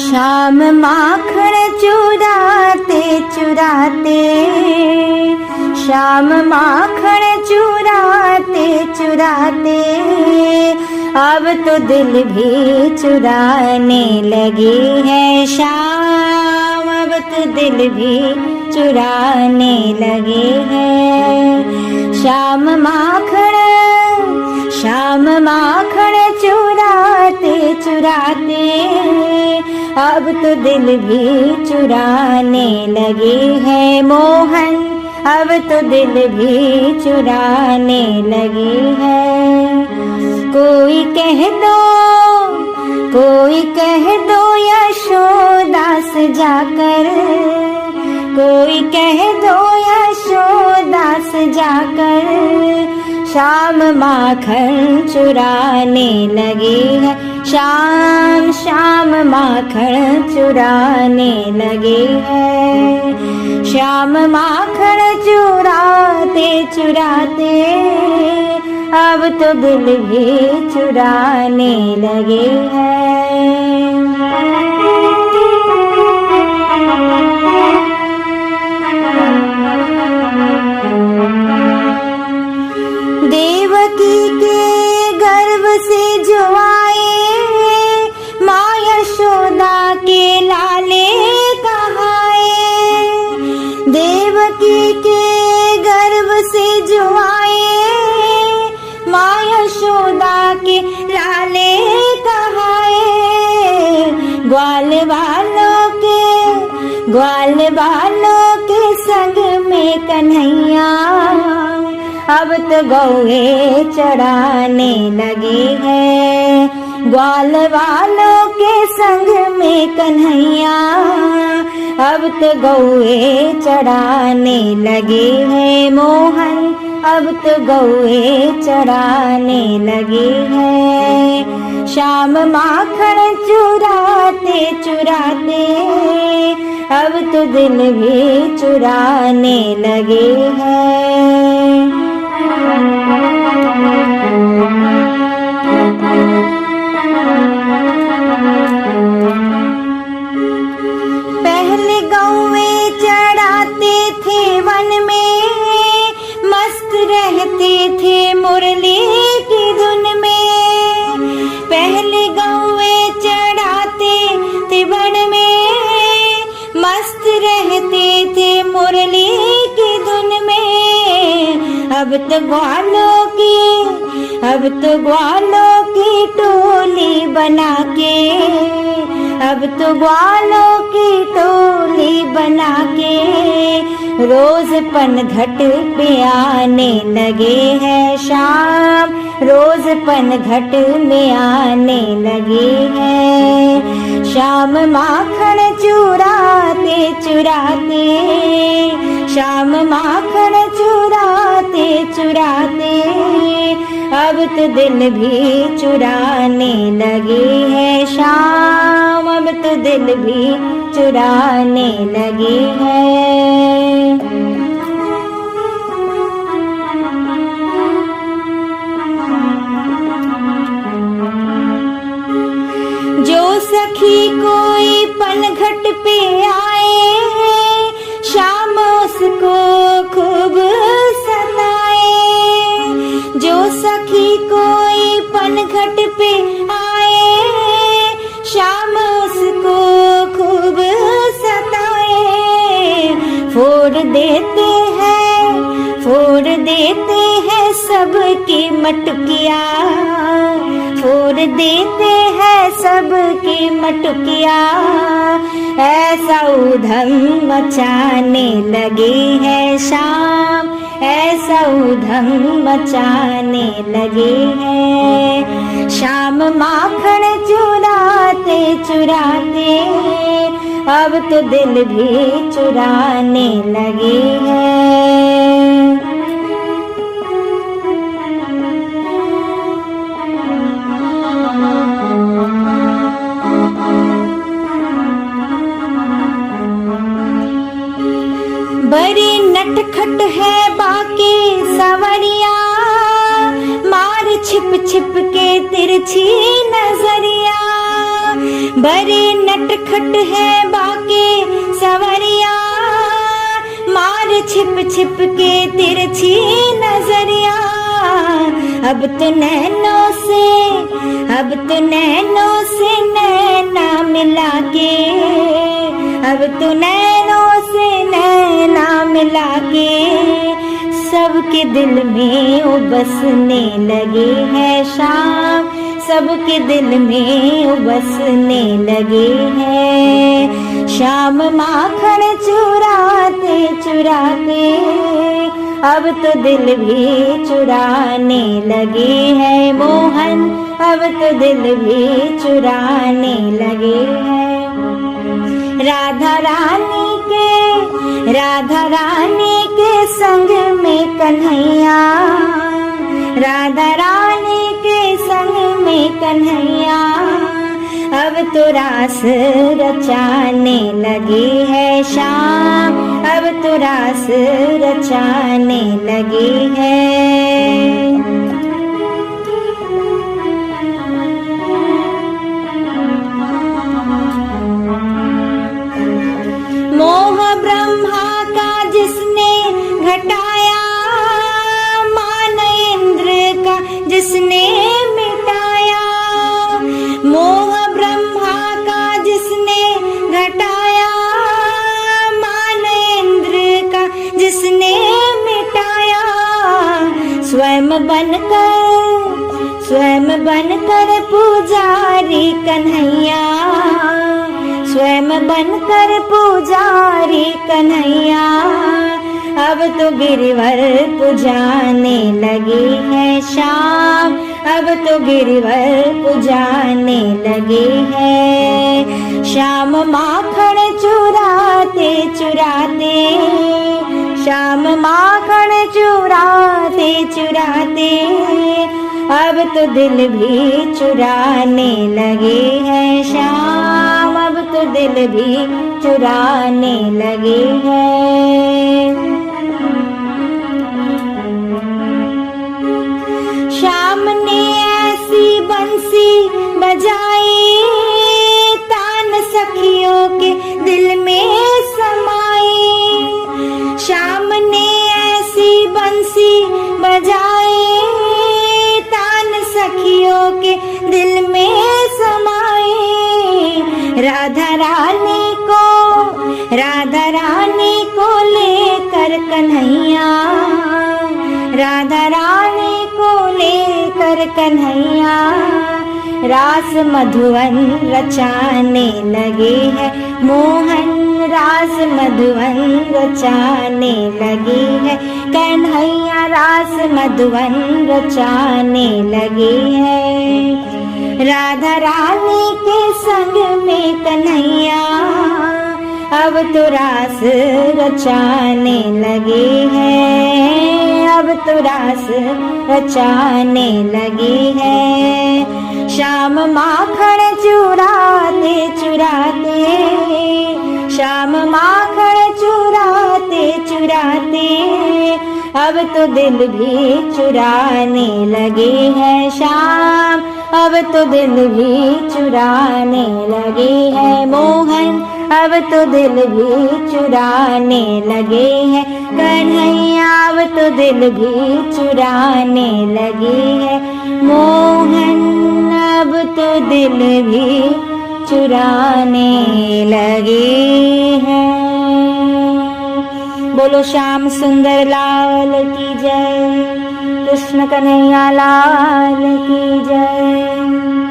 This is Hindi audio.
श्याम माखन चुराते चुराते, श्याम माखन चुराते चुराते, अब तो दिल भी चुराने लगे हैं श्याम, अब तो दिल भी चुराने लगे हैं। श्याम माखन चुराते चुराते, अब तो दिल भी चुराने लगे हैं मोहन, अब तो दिल भी चुराने लगे हैं। कोई कह दो यशोदा से जाकर, कोई कह दो यशोदा से जाकर, श्याम माखन चुराने लगे हैं श्याम, श्याम माखन चुराने लगे हैं। श्याम माखन चुराते चुराते, अब तो दिल भी चुराने लगे हैं। देवकी के गर्भ से जो आए, माँ यशोदा के लाले कहाए। देवकी के गर्भ से जो आए, माँ यशोदा के लाले कहाए। ग्वाल वालों के संग में कन्हैया, अब तो गौए चढ़ाने लगे हैं। ग्वाल वालों के संग में कन्हैया, अब तो गौए चढ़ाने लगे हैं मोहन, अब तो गौए चढ़ाने लगे हैं। श्याम माखन चुराते चुराते, अब तो दिल भी चुराने लगे हैं। पहले गौए चढ़ाते थे वन में, मस्त रहते थे मुरली की धुन में। पहले गौए चढ़ाते थे वन में, मस्त रहते थे मुरली की धुन में। अब तो ग्वालों की टोली बना के, अब तो ग्वालों की टोली बना के, रोज पनघट पे आने लगे हैं श्याम, रोज पनघट में आने लगे हैं। श्याम माखन चुराते चुराते, श्याम माखन चुराते चुराते, अब तो दिल भी चुराने लगे हैं श्याम, अब तो दिल भी चुराने लगे हैं। जो सखी कोई पनघट पे आए, श्याम उसको खूब सताए। जो सखी कोई पनघट पे आए, श्याम उसको खूब सताए। फोड़ देते हैं सबकी मटकिया, फोड़ देते हैं सबकी मटकिया। ऐसा उधम मचाने लगे हैं श्याम, ऐसा उधम मचाने लगे हैं। श्याम माखन चुराते चुराते, अब तो दिल भी चुराने लगे हैं। बड़ी नटखट है बाकी सवरिया, मार छिप छिप के तिरछी नजरिया। बड़े नटखट है बाके सवरिया, मार छिप छिप के तिरछी नजरिया। अब तो नैनों से नैना मिला के, अब तो नैनों से नैना मिला के, सबके दिल में वो बसने लगे है शाम, सबके दिल में वो बसने लगे हैं शाम। माखन चुराते चुराते अब तो दिल भी चुराने लगे हैं मोहन, अब तो दिल भी चुराने लगे हैं। राधा रानी के संग में कन्हैया, राधा रानी के संग में कन्हैया, अब तो रास रचाने लगे है शाम, अब तो रास रचाने लगे हैं। मोह ब्रह्मा का जिसने घटाया, मान इंद्र का जिसने मिटाया। मोह ब्रह्मा का जिसने घटाया, मान इंद्र का जिसने मिटाया। स्वयं बनकर पुजारी कन्हैया, स्वयं बनकर पुजारी कन्हैया, अब तो गिरिवर पुजाने लगे हैं शाम, अब तो गिरिवर पुजाने लगे हैं शाम। माखन चुराते चुराते, शाम माखन चुराते चुराते, अब तो दिल भी चुराने लगे हैं शाम, अब तो दिल भी चुराने लगे हैं। शाम ने ऐसी बंसी बजाई, तान सखियों के दिल में समाई। शाम ने ऐसी बंसी बजाई, तान सखियों के दिल में समाई। राधा रानी को लेकर कन्हैया, राधा रानी को लेकर कन्हैया, रास मधुवन रचाने लगे हैं मोहन, रास मधुवन रचाने लगे हैं कन्हैया, रास मधुवन रचाने लगे हैं। राधा रानी के संग में कन्हैया, अब तो रास रचाने लगे हैं, अब तो रास रचाने लगे हैं। शाम माखन चुराते चुराते, शाम माखन चुराते चुराते, अब तो दिल भी चुराने लगे हैं शाम, अब तो दिल भी चुराने लगे हैं मोहन, अब तो दिल भी चुराने लगे हैं कन्हैया, अब तो दिल भी चुराने लगे हैं मोहन, अब तो दिल भी चुराने लगे हैं। बोलो श्याम सुंदर लाल की जय, कृष्ण कन्हैया लाल की जय।